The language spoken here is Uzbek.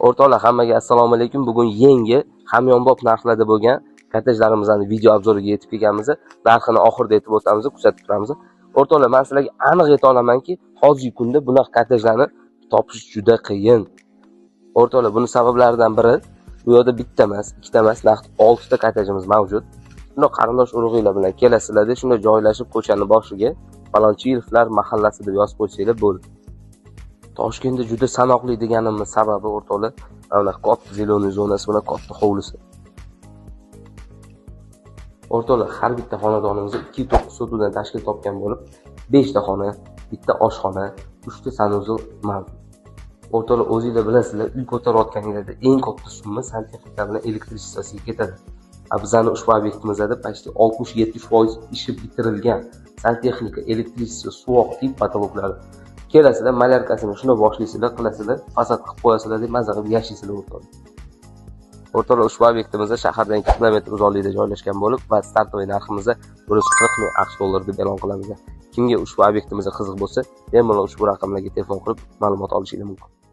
O'rtoqlar, hammaga assalomu alaykum. Bugun yangi hamyonbop narxlarda bo'lgan kottejlarimizni video obzoriga yetib kelganmiz. Narxini oxirida aytib o'tamiz, kuzatib turamiz. O'rtoqlar, men sizlarga aniq ayta olamanki, hozirgi kunda bunaqa kottejlarni topish juda qiyin. O'rtoqlar, buning sabablaridan biri bu yerda bitta emas, ikkita emas, naqd 6 ta kottejimiz mavjud. Buni qarindosh urug'inglar bilan kelasizlarda shunda joylashib ko'chani boshiga Falonchievlar mahallasi deb yozib qo'ysanglar bo'ldi. Toshkentda juda sanoqli deganimiz sababi o'rtoqlar, mana katta zeleniy zonasi bilan katta hovlisi. O'rtoqlar, har bitta xonadonimizda 2.9 sotudan tashkil topgan bo'lib, 5 ta xona, bitta oshxona, 3 ta sanuzel mavjud. O'rtoqlar, o'zingizlar bilasizlar, uy ko'tarayotganingizda eng katta summa santexnika bilan elektrичествosiga ketadi. Bizning ushbu obyektimizda почти 60-70% ishi bitirilgan santexnika, elektrичество, suvoq tip patologlari. Kelasizlar, malyarkasini shuna boshlaysizlar, qilasizlar, fasad qilib qo'yasizlar deb maza qilib yashaysizlar o'rtoqlar. O'rtoqlar, ushbu obyektimizda shahardan 2 kilometr uzoqlikda joylashgan bo'lib, va startoviy narximizda 140 ming AQSh dollari deb e'lon qilamiz. Kimga ushbu obyektimizga qiziq bo'lsa, bemalol ushbu raqamlarga telefon qilib ma'lumot olishingiz mumkin.